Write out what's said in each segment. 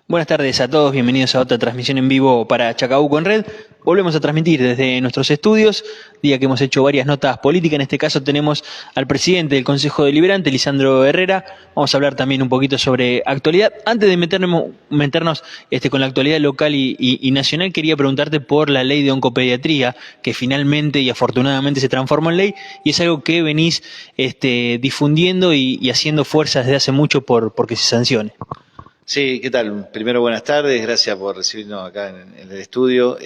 Buenas tardes a todos, bienvenidos a otra transmisión en vivo para Chacabuco en Red. Volvemos a transmitir desde nuestros estudios, día que hemos hecho varias notas políticas. En este caso tenemos al presidente del Consejo Deliberante, Lisandro Herrera. Vamos a hablar también un poquito sobre actualidad. Antes de meternos con la actualidad local y nacional, quería preguntarte por la ley de oncopediatría, que finalmente y afortunadamente se transformó en ley, y es algo que venís difundiendo y haciendo fuerza desde hace mucho porque se sancione. Sí, ¿qué tal? Primero, buenas tardes, gracias por recibirnos acá en el estudio.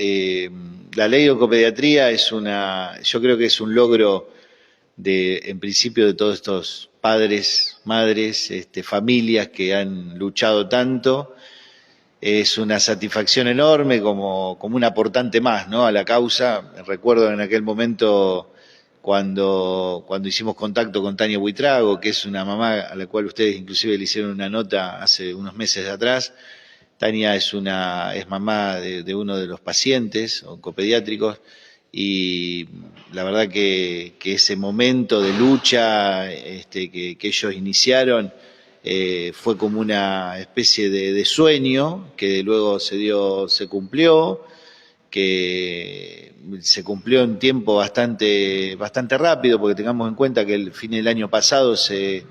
La ley de oncopediatría yo creo que es un logro en principio, de todos estos padres, madres, familias que han luchado tanto. Es una satisfacción enorme como un aportante más, ¿no?, a la causa. Recuerdo en aquel momento cuando hicimos contacto con Tania Buitrago, que es una mamá a la cual ustedes inclusive le hicieron una nota hace unos meses atrás. Tania es mamá de uno de los pacientes oncopediátricos, y la verdad que ese momento de lucha que ellos iniciaron fue como una especie de sueño que luego se cumplió, que se cumplió en tiempo bastante rápido, porque tengamos en cuenta que el fin del año pasado se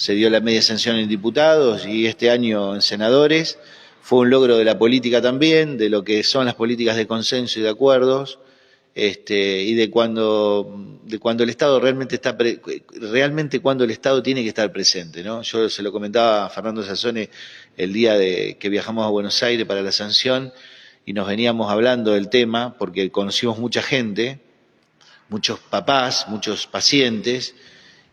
dio la media sanción en diputados y este año en senadores. Fue un logro de la política también, de lo que son las políticas de consenso y de acuerdos, y de cuando el Estado realmente cuando el Estado tiene que estar presente, ¿no? Yo se lo comentaba a Fernando Sassone el día que viajamos a Buenos Aires para la sanción, y nos veníamos hablando del tema porque conocimos mucha gente, muchos papás, muchos pacientes,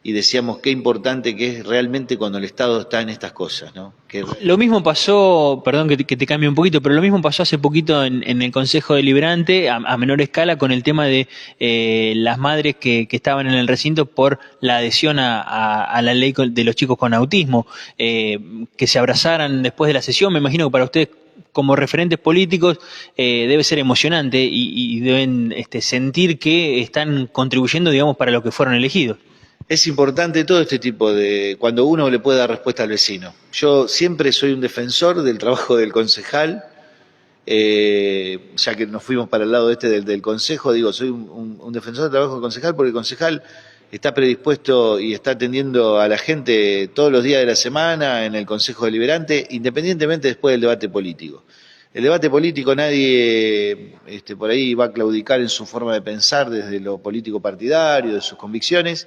y decíamos qué importante que es realmente cuando el Estado está en estas cosas, ¿no? Lo mismo pasó, perdón que te cambie un poquito, pero lo mismo pasó hace poquito en el Consejo Deliberante, a menor escala, con el tema de las madres que estaban en el recinto por la adhesión a la ley de los chicos con autismo, que se abrazaran después de la sesión. Me imagino que para ustedes, como referentes políticos, debe ser emocionante y deben sentir que están contribuyendo, digamos, para lo que fueron elegidos. Es importante todo este tipo cuando uno le puede dar respuesta al vecino. Yo siempre soy un defensor del trabajo del concejal, ya que nos fuimos para el lado del consejo, digo, soy un defensor del trabajo del concejal, porque el concejal está predispuesto y está atendiendo a la gente todos los días de la semana en el Consejo Deliberante, independientemente después del debate político. El debate político nadie por ahí va a claudicar en su forma de pensar desde lo político partidario, de sus convicciones,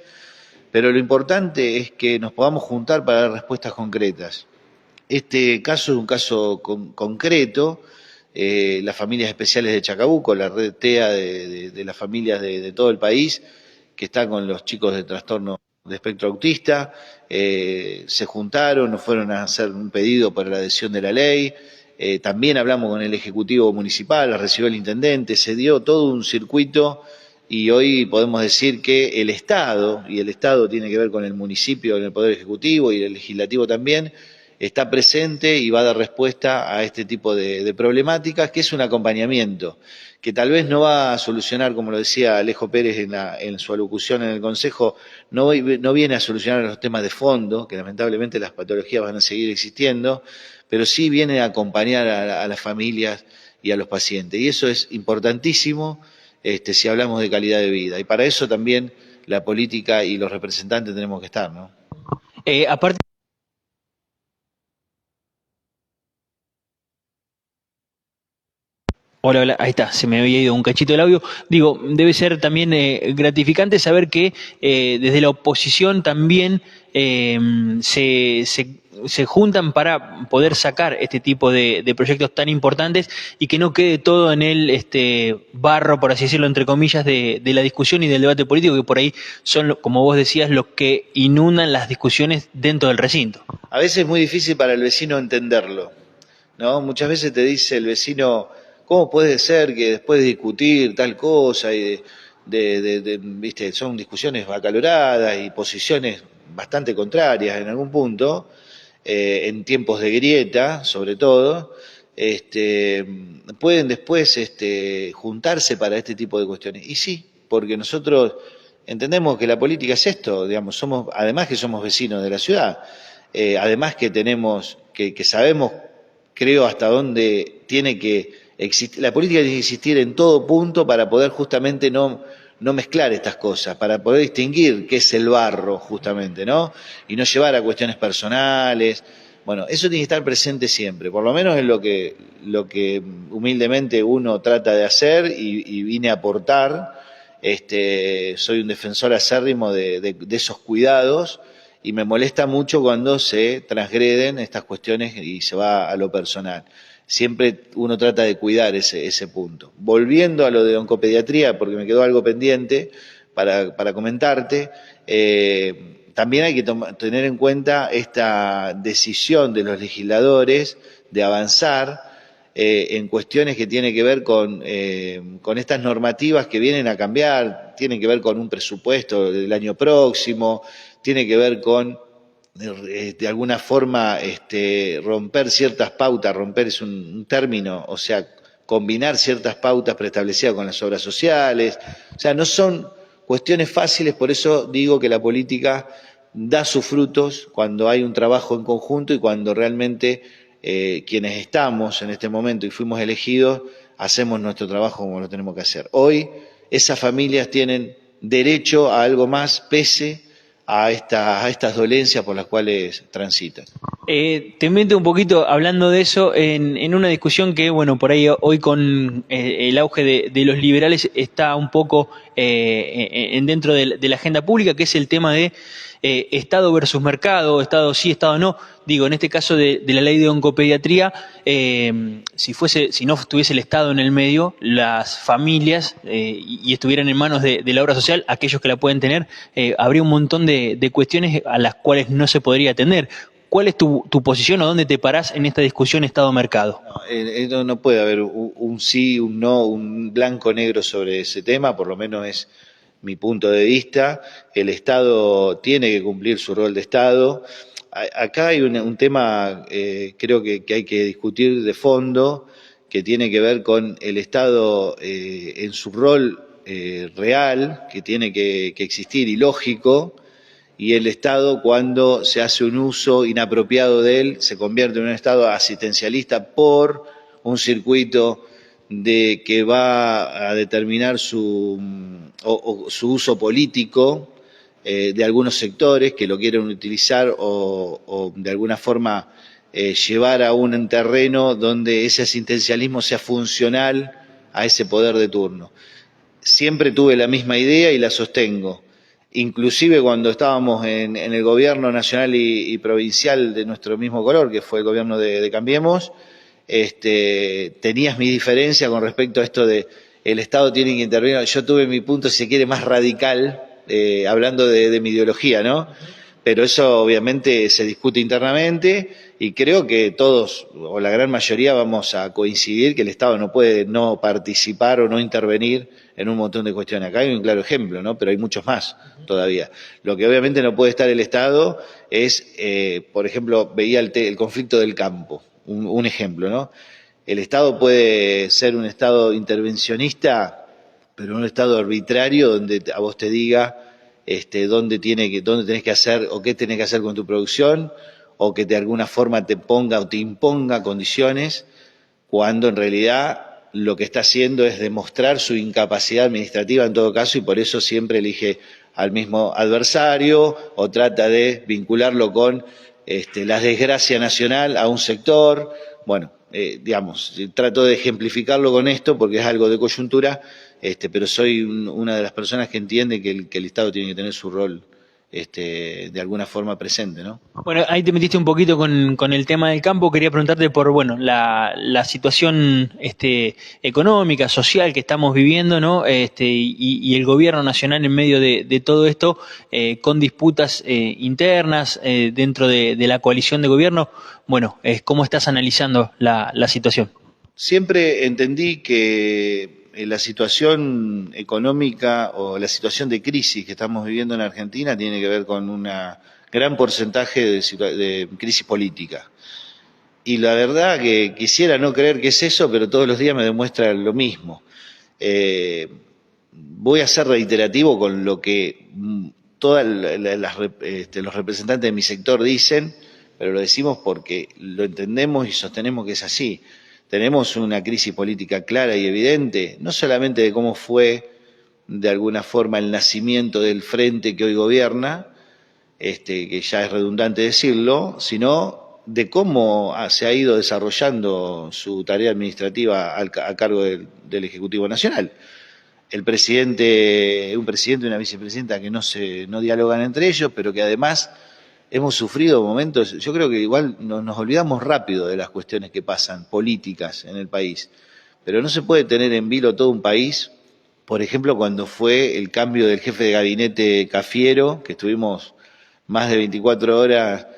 pero lo importante es que nos podamos juntar para dar respuestas concretas. Este caso es un caso concreto. Las familias especiales de Chacabuco, la red TEA de las familias de todo el país, que está con los chicos de trastorno de espectro autista, se juntaron, nos fueron a hacer un pedido para la adhesión de la ley. También hablamos con el Ejecutivo Municipal, la recibió el Intendente, se dio todo un circuito. Y hoy podemos decir que el Estado, y el Estado tiene que ver con el municipio, en el Poder Ejecutivo y el Legislativo también, está presente y va a dar respuesta a este tipo de problemáticas, que es un acompañamiento, que tal vez no va a solucionar, como lo decía Alejo Pérez en su alocución en el Consejo, no viene a solucionar los temas de fondo, que lamentablemente las patologías van a seguir existiendo, pero sí viene a acompañar a las familias y a los pacientes. Y eso es importantísimo si hablamos de calidad de vida. Y para eso también la política y los representantes tenemos que estar, ¿no? Aparte. Hola, hola, ahí está, se me había ido un cachito el audio. Digo, debe ser también gratificante saber que desde la oposición también se juntan para poder sacar este tipo de proyectos tan importantes y que no quede todo en el barro, por así decirlo, entre comillas, de la discusión y del debate político, que por ahí son, como vos decías, los que inundan las discusiones dentro del recinto. A veces es muy difícil para el vecino entenderlo, ¿no? Muchas veces te dice el vecino, ¿cómo puede ser que después de discutir tal cosa y viste, son discusiones acaloradas y posiciones bastante contrarias en algún punto, en tiempos de grieta, sobre todo, pueden después juntarse para este tipo de cuestiones? Y sí, porque nosotros entendemos que la política es esto, digamos, además que somos vecinos de la ciudad, además que sabemos creo hasta dónde tiene que existir, la política tiene que existir en todo punto para poder justamente no mezclar estas cosas, para poder distinguir qué es el barro justamente, ¿no? Y no llevar a cuestiones personales. Bueno, eso tiene que estar presente siempre, por lo menos es lo que humildemente uno trata de hacer y vine a aportar. Soy un defensor acérrimo de esos cuidados y me molesta mucho cuando se transgreden estas cuestiones y se va a lo personal. Siempre uno trata de cuidar ese punto. Volviendo a lo de oncopediatría, porque me quedó algo pendiente para comentarte, también hay que tener en cuenta esta decisión de los legisladores de avanzar en cuestiones que tienen que ver con estas normativas que vienen a cambiar, tienen que ver con un presupuesto del año próximo, tiene que ver con de alguna forma romper ciertas pautas, romper es un término, o sea, combinar ciertas pautas preestablecidas con las obras sociales, o sea, no son cuestiones fáciles, por eso digo que la política da sus frutos cuando hay un trabajo en conjunto y cuando realmente quienes estamos en este momento y fuimos elegidos hacemos nuestro trabajo como lo tenemos que hacer. Hoy esas familias tienen derecho a algo más pese a estas dolencias por las cuales transitan. Te meto un poquito hablando de eso en una discusión que, bueno, por ahí hoy con el auge de los liberales está un poco dentro de la agenda pública, que es el tema de Estado versus mercado, Estado sí, Estado no. Digo, en este caso de la ley de oncopediatría, si no estuviese el Estado en el medio, las familias y estuvieran en manos de la obra social, aquellos que la pueden tener, habría un montón de cuestiones a las cuales no se podría atender. ¿Cuál es tu posición o dónde te parás en esta discusión Estado-mercado? No puede haber un sí, un no, un blanco-negro sobre ese tema, por lo menos es mi punto de vista. El Estado tiene que cumplir su rol de Estado. Acá hay un tema, creo que hay que discutir de fondo, que tiene que ver con el Estado en su rol real, que tiene que existir y lógico, y el Estado cuando se hace un uso inapropiado de él se convierte en un Estado asistencialista por un circuito que va a determinar su uso político de algunos sectores que lo quieren utilizar o de alguna forma llevar a un terreno donde ese asistencialismo sea funcional a ese poder de turno. Siempre tuve la misma idea y la sostengo. Inclusive cuando estábamos en el gobierno nacional y provincial de nuestro mismo color, que fue el gobierno de Cambiemos, tenías mi diferencia con respecto a esto de el Estado tiene que intervenir. Yo tuve mi punto, si se quiere, más radical, hablando de mi ideología, ¿no? Pero eso obviamente se discute internamente y creo que todos, o la gran mayoría, vamos a coincidir que el Estado no puede no participar o no intervenir en un montón de cuestiones. Acá hay un claro ejemplo, ¿no? Pero hay muchos más todavía. Lo que obviamente no puede estar el Estado es, por ejemplo, veía el conflicto del campo, un ejemplo, ¿no? El Estado puede ser un Estado intervencionista, pero un Estado arbitrario donde a vos te diga dónde tenés que hacer o qué tenés que hacer con tu producción, o que de alguna forma te ponga o te imponga condiciones, cuando en realidad lo que está haciendo es demostrar su incapacidad administrativa en todo caso, y por eso siempre elige al mismo adversario o trata de vincularlo con la desgracia nacional a un sector. Bueno, digamos, trato de ejemplificarlo con esto porque es algo de coyuntura, pero soy una de las personas que entiende que el Estado tiene que tener su rol de alguna forma presente, ¿no? Bueno, ahí te metiste un poquito con el tema del campo. Quería preguntarte por, bueno, la situación económica, social que estamos viviendo, ¿no? Y el gobierno nacional en medio de todo esto, con disputas internas dentro de la coalición de gobierno. Bueno, ¿cómo estás analizando la situación? Siempre entendí que la situación económica o la situación de crisis que estamos viviendo en Argentina tiene que ver con un gran porcentaje de crisis política. Y la verdad que quisiera no creer que es eso, pero todos los días me demuestra lo mismo. Voy a ser reiterativo con lo que todos los representantes de mi sector dicen, pero lo decimos porque lo entendemos y sostenemos que es así. Tenemos una crisis política clara y evidente, no solamente de cómo fue de alguna forma el nacimiento del frente que hoy gobierna, que ya es redundante decirlo, sino de cómo se ha ido desarrollando su tarea administrativa a cargo del Ejecutivo Nacional. Un presidente y una vicepresidenta que no dialogan entre ellos, pero que además hemos sufrido momentos, yo creo que igual nos olvidamos rápido de las cuestiones que pasan, políticas en el país, pero no se puede tener en vilo todo un país. Por ejemplo, cuando fue el cambio del jefe de gabinete Cafiero, que estuvimos más de 24 horas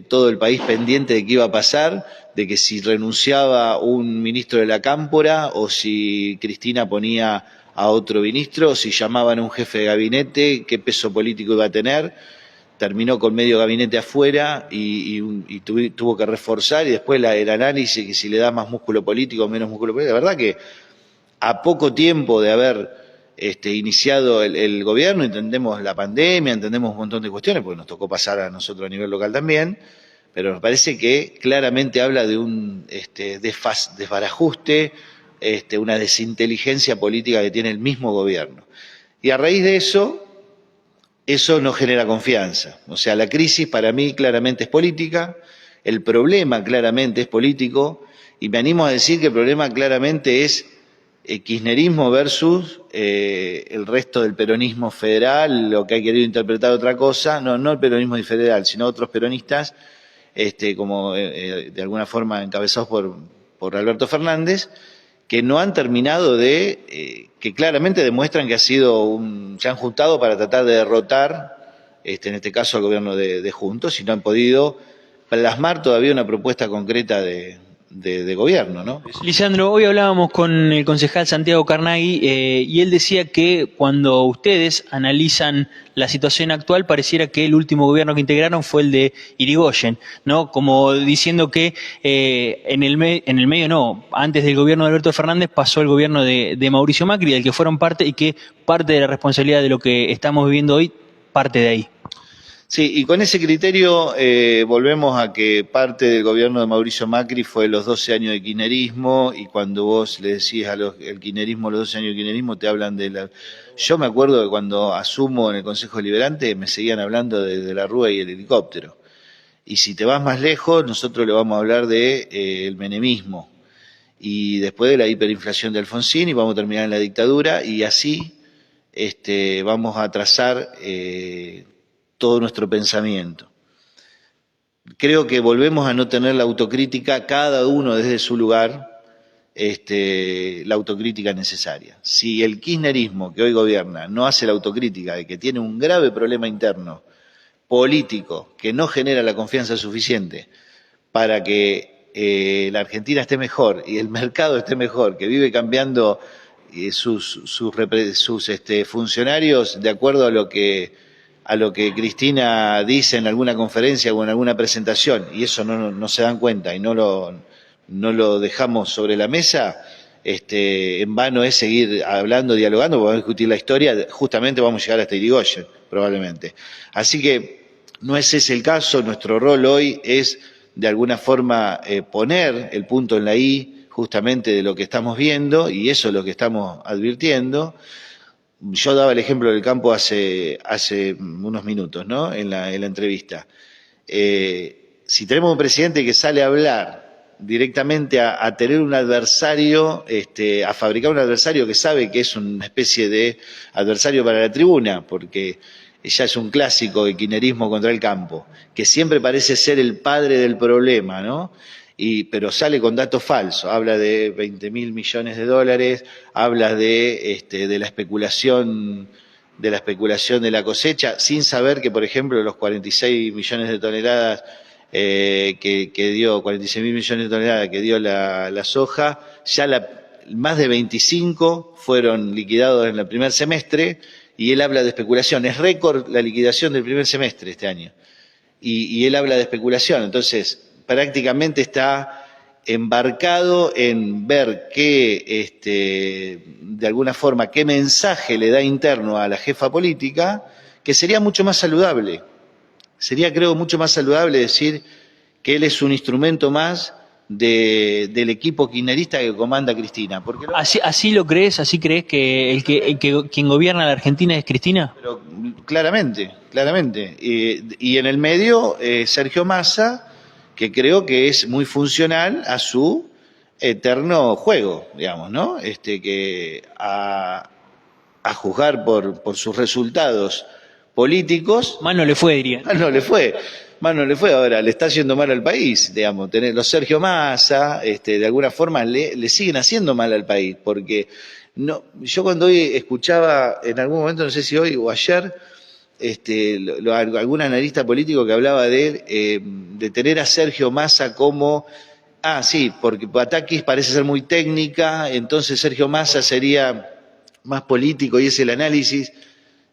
todo el país pendiente de qué iba a pasar, de que si renunciaba un ministro de la Cámpora o si Cristina ponía a otro ministro, o si llamaban a un jefe de gabinete, qué peso político iba a tener. Terminó con medio gabinete afuera y tuvo que reforzar, y después el análisis, que si le da más músculo político o menos músculo político. La verdad que a poco tiempo de haber iniciado el gobierno, entendemos la pandemia, entendemos un montón de cuestiones, porque nos tocó pasar a nosotros a nivel local también, pero nos parece que claramente habla de un desbarajuste, una desinteligencia política que tiene el mismo gobierno. Y a raíz de eso no genera confianza. O sea, la crisis para mí claramente es política, el problema claramente es político, y me animo a decir que el problema claramente es kirchnerismo versus el resto del peronismo federal, lo que ha querido interpretar otra cosa, no el peronismo federal, sino otros peronistas, como de alguna forma encabezados por Alberto Fernández, que no han terminado que claramente demuestran que se han juntado para tratar de derrotar, en este caso al gobierno de Juntos, y no han podido plasmar todavía una propuesta concreta de gobierno, ¿no? Lisandro, hoy hablábamos con el concejal Santiago Carnaghi y él decía que cuando ustedes analizan la situación actual, pareciera que el último gobierno que integraron fue el de Irigoyen, ¿no? Como diciendo que antes del gobierno de Alberto Fernández pasó el gobierno de Mauricio Macri, del que fueron parte, y que parte de la responsabilidad de lo que estamos viviendo hoy parte de ahí. Sí, y con ese criterio volvemos a que parte del gobierno de Mauricio Macri fue los 12 años de kirchnerismo, y cuando vos le decís el kirchnerismo, los 12 años de kirchnerismo, te hablan de la... Yo me acuerdo que cuando asumo en el Consejo Deliberante me seguían hablando de la Rúa y el helicóptero. Y si te vas más lejos, nosotros le vamos a hablar el menemismo, y después de la hiperinflación de Alfonsín, y vamos a terminar en la dictadura, y así vamos a trazar todo nuestro pensamiento. Creo que volvemos a no tener la autocrítica, cada uno desde su lugar, la autocrítica necesaria. Si el kirchnerismo que hoy gobierna no hace la autocrítica de que tiene un grave problema interno, político, que no genera la confianza suficiente para que la Argentina esté mejor y el mercado esté mejor, que vive cambiando sus funcionarios de acuerdo a lo que Cristina dice en alguna conferencia o en alguna presentación, y eso no se dan cuenta y no lo dejamos sobre la mesa, en vano es seguir hablando, dialogando, porque vamos a discutir la historia, justamente vamos a llegar hasta Irigoyen, probablemente. Así que no es ese el caso. Nuestro rol hoy es, de alguna forma, poner el punto en la I justamente de lo que estamos viendo, y eso es lo que estamos advirtiendo. Yo daba el ejemplo del campo hace unos minutos, ¿no? En la entrevista. Si tenemos un presidente que sale a hablar directamente a tener un adversario, a fabricar un adversario que sabe que es una especie de adversario para la tribuna, porque ya es un clásico el kirchnerismo contra el campo, que siempre parece ser el padre del problema, ¿no? Pero sale con datos falsos, habla de 20.000 millones de dólares, habla de la especulación de la cosecha, sin saber que, por ejemplo, los 46 millones de toneladas que dio, 46.000 millones de toneladas que dio la soja, ya más de 25 fueron liquidados en el primer semestre, y él habla de especulación. Es récord la liquidación del primer semestre este año, y él habla de especulación. Entonces, prácticamente está embarcado en ver de alguna forma, qué mensaje le da interno a la jefa política, que sería mucho más saludable Sería, creo, mucho más saludable decir que él es un instrumento más del equipo kirchnerista que comanda Cristina. Porque ¿Así lo crees? ¿Así crees que quien gobierna la Argentina es Cristina? pero claramente, claramente. Y en el medio, Sergio Massa, que creo que es muy funcional a su eterno juego, digamos, ¿no? Que a juzgar por sus resultados políticos, Mal no le fue, diría. mal no le fue ahora, le está haciendo mal al país, digamos, tener los Sergio Massa, de alguna forma le siguen haciendo mal al país, porque no, yo cuando hoy escuchaba, en algún momento, no sé si hoy o ayer, algún analista político que hablaba de tener a Sergio Massa como, sí, porque Batakis parece ser muy técnica, entonces Sergio Massa sería más político y es el análisis.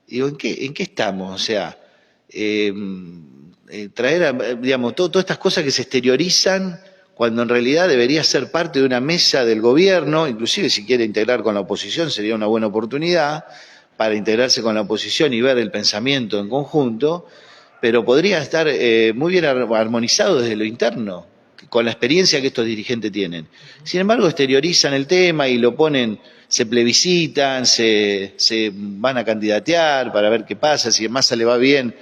Digo, ¿en qué estamos? O sea, digamos, todas estas cosas que se exteriorizan cuando en realidad debería ser parte de una mesa del gobierno, inclusive si quiere integrar con la oposición sería una buena oportunidad para integrarse con la oposición y ver el pensamiento en conjunto, pero podría estar muy bien armonizado desde lo interno, con la experiencia que estos dirigentes tienen. Sin embargo, exteriorizan el tema y lo ponen, se plebiscitan, se van a candidatear para ver qué pasa, si a Massa le va bien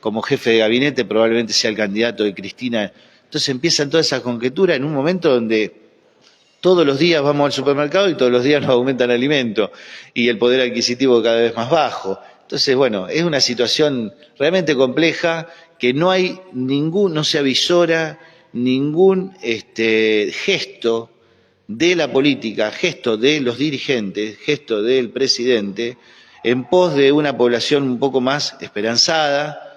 como jefe de gabinete, probablemente sea el candidato de Cristina. Entonces empiezan todas esas conjeturas en un momento donde todos los días vamos al supermercado y todos los días nos aumentan el alimento y el poder adquisitivo cada vez más bajo. Entonces, bueno, es una situación realmente compleja que no se avisora ningún gesto de la política, gesto de los dirigentes, gesto del presidente, en pos de una población un poco más esperanzada,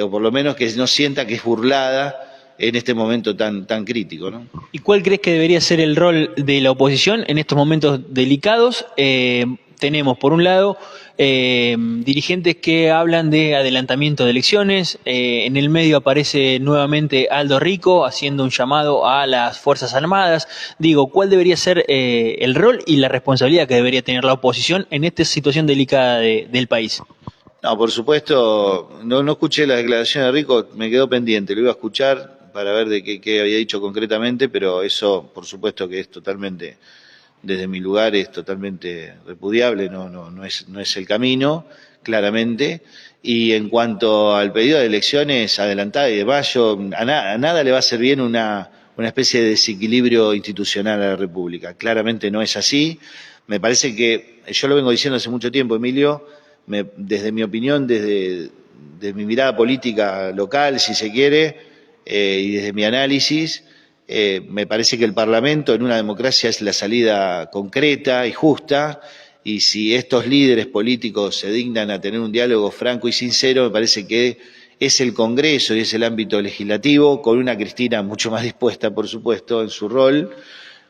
o por lo menos que no sienta que es burlada en este momento tan crítico, ¿no? ¿Y cuál crees que debería ser el rol de la oposición en estos momentos delicados? Tenemos, por un lado, dirigentes que hablan de adelantamiento de elecciones. En el medio aparece nuevamente Aldo Rico haciendo un llamado a las Fuerzas Armadas. Digo, ¿cuál debería ser el rol y la responsabilidad que debería tener la oposición en esta situación delicada del país? No, por supuesto, no escuché la declaración de Rico, me quedó pendiente, lo iba a escuchar para ver de qué había dicho concretamente, pero eso, por supuesto que es totalmente, desde mi lugar, es totalmente repudiable, no es el camino, claramente. Y en cuanto al pedido de elecciones adelantadas y de mayo, a nada le va a hacer bien una especie de desequilibrio institucional a la República. Claramente no es así. Me parece que, yo lo vengo diciendo hace mucho tiempo, Emilio, desde mi opinión, desde mi mirada política local, si se quiere, y desde mi análisis, me parece que el Parlamento en una democracia es la salida concreta y justa, y si estos líderes políticos se dignan a tener un diálogo franco y sincero, me parece que es el Congreso y es el ámbito legislativo, con una Cristina mucho más dispuesta, por supuesto, en su rol,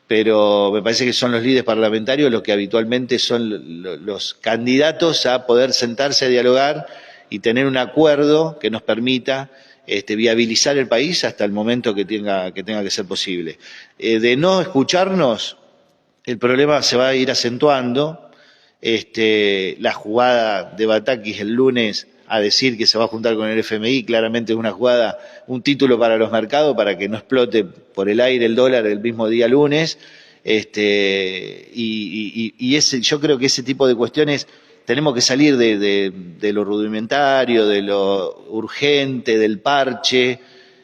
pero me parece que son los líderes parlamentarios los que habitualmente son los candidatos a poder sentarse a dialogar y tener un acuerdo que nos permita viabilizar el país hasta el momento que tenga que ser posible. De no escucharnos, el problema se va a ir acentuando. La jugada de Batakis el lunes a decir que se va a juntar con el FMI, claramente es una jugada, un título para los mercados para que no explote por el aire el dólar el mismo día lunes. Yo creo que ese tipo de cuestiones tenemos que salir de lo rudimentario, de lo urgente, del parche,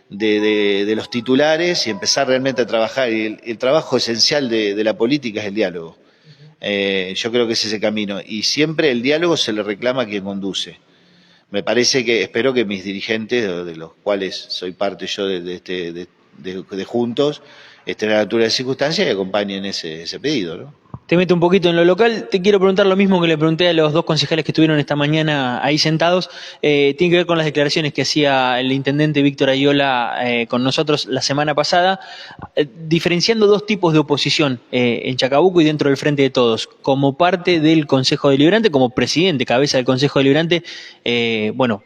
de los titulares y empezar realmente a trabajar. Y el trabajo esencial de la política es el diálogo. Yo creo que es ese camino. Y siempre el diálogo se le reclama a quien conduce. Me parece espero que mis dirigentes, de los cuales soy parte yo de Juntos, estén a la altura de circunstancias y acompañen ese pedido, ¿no? Te meto un poquito en lo local. Te quiero preguntar lo mismo que le pregunté a los dos concejales que estuvieron esta mañana ahí sentados. Tiene que ver con las declaraciones que hacía el intendente Víctor Ayola con nosotros la semana pasada, diferenciando dos tipos de oposición en Chacabuco y dentro del Frente de Todos. Como parte del Consejo Deliberante, como presidente, cabeza del Consejo Deliberante,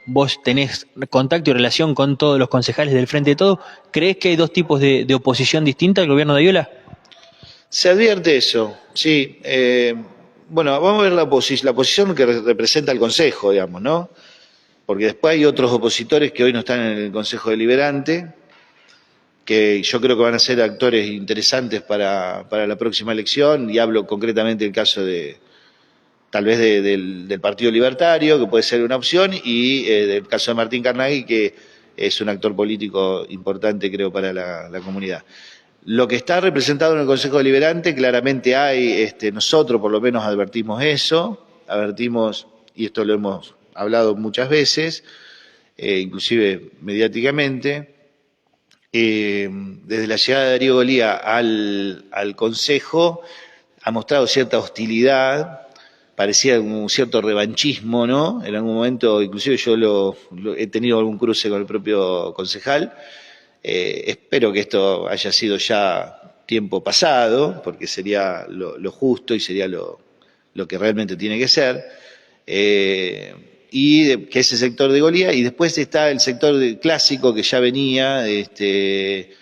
vos tenés contacto y relación con todos los concejales del Frente de Todos. ¿Crees que hay dos tipos de oposición distinta al gobierno de Ayola? Se advierte eso, sí. Vamos a ver la posición que representa el Consejo, digamos, ¿no? porque después hay otros opositores que hoy no están en el Consejo Deliberante, que yo creo que van a ser actores interesantes para la próxima elección, y hablo concretamente del caso tal vez del Partido Libertario, que puede ser una opción, y del caso de Martín Carnaghi, que es un actor político importante, creo, para la comunidad. Lo que está representado en el Consejo Deliberante, claramente hay, nosotros por lo menos advertimos eso, y esto lo hemos hablado muchas veces, inclusive mediáticamente, desde la llegada de Darío Golía al Consejo ha mostrado cierta hostilidad, parecía un cierto revanchismo, ¿no? En algún momento, inclusive yo he tenido algún cruce con el propio concejal. Espero que esto haya sido ya tiempo pasado, porque sería lo justo y sería lo que realmente tiene que ser. Que ese sector de Golía, y después está el sector clásico que ya venía, que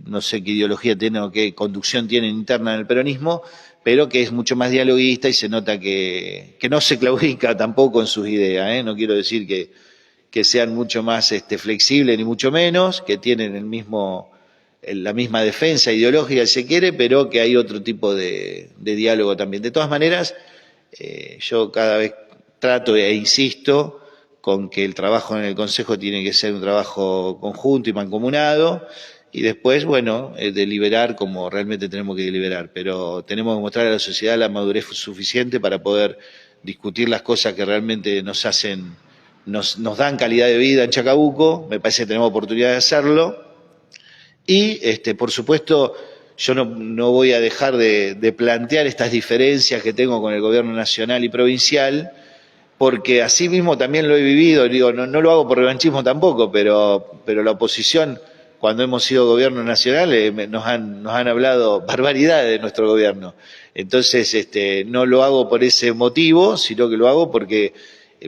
no sé qué ideología tiene o qué conducción tiene interna en el peronismo, pero que es mucho más dialoguista y se nota que no se claudica tampoco en sus ideas, ¿eh? No quiero decir que sean mucho más flexibles ni mucho menos, que tienen la misma defensa ideológica si se quiere, pero que hay otro tipo de diálogo también. De todas maneras, yo cada vez trato e insisto con que el trabajo en el Consejo tiene que ser un trabajo conjunto y mancomunado, y después, bueno, deliberar como realmente tenemos que deliberar, pero tenemos que mostrar a la sociedad la madurez suficiente para poder discutir las cosas que realmente nos dan calidad de vida en Chacabuco. Me parece que tenemos oportunidad de hacerlo, y por supuesto yo no voy a dejar de plantear estas diferencias que tengo con el gobierno nacional y provincial, porque así mismo también lo he vivido. Digo, no lo hago por revanchismo tampoco, pero la oposición, cuando hemos sido gobierno nacional, nos han hablado barbaridades de nuestro gobierno. Entonces, no lo hago por ese motivo, sino que lo hago porque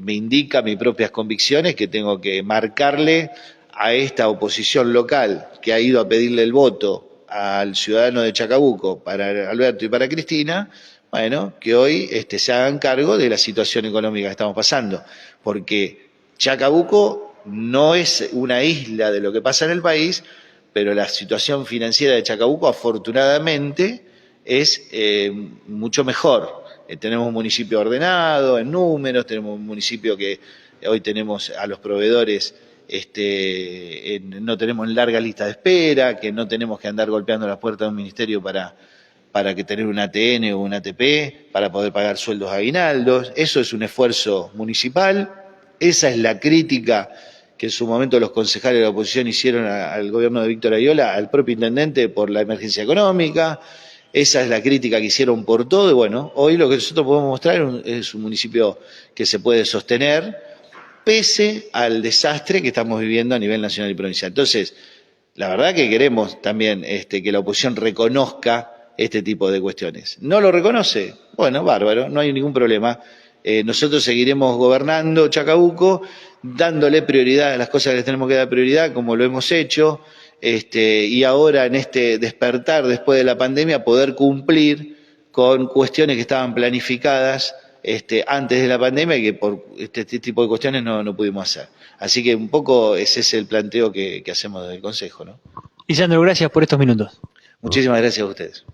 me indica mis propias convicciones, que tengo que marcarle a esta oposición local que ha ido a pedirle el voto al ciudadano de Chacabuco, para Alberto y para Cristina, bueno, que hoy se hagan cargo de la situación económica que estamos pasando, porque Chacabuco no es una isla de lo que pasa en el país, pero la situación financiera de Chacabuco afortunadamente es mucho mejor. Tenemos un municipio ordenado en números, tenemos un municipio que hoy tenemos a los proveedores, no tenemos larga lista de espera, que no tenemos que andar golpeando las puertas de un ministerio para que tener un ATN o un ATP, para poder pagar sueldos aguinaldos. Eso es un esfuerzo municipal. Esa es la crítica que en su momento los concejales de la oposición hicieron al gobierno de Víctor Ayola, al propio intendente, por la emergencia económica. Esa es la crítica que hicieron por todo, y bueno, hoy lo que nosotros podemos mostrar es un municipio que se puede sostener pese al desastre que estamos viviendo a nivel nacional y provincial. Entonces, la verdad que queremos también que la oposición reconozca este tipo de cuestiones. ¿No lo reconoce? Bueno, bárbaro, no hay ningún problema. Nosotros seguiremos gobernando Chacabuco, dándole prioridad a las cosas que les tenemos que dar prioridad, como lo hemos hecho, y ahora en este despertar después de la pandemia, poder cumplir con cuestiones que estaban planificadas antes de la pandemia y que por este tipo de cuestiones no pudimos hacer. Así que un poco ese es el planteo que hacemos desde el Consejo, ¿no? Lisandro, gracias por estos minutos. Muchísimas gracias a ustedes.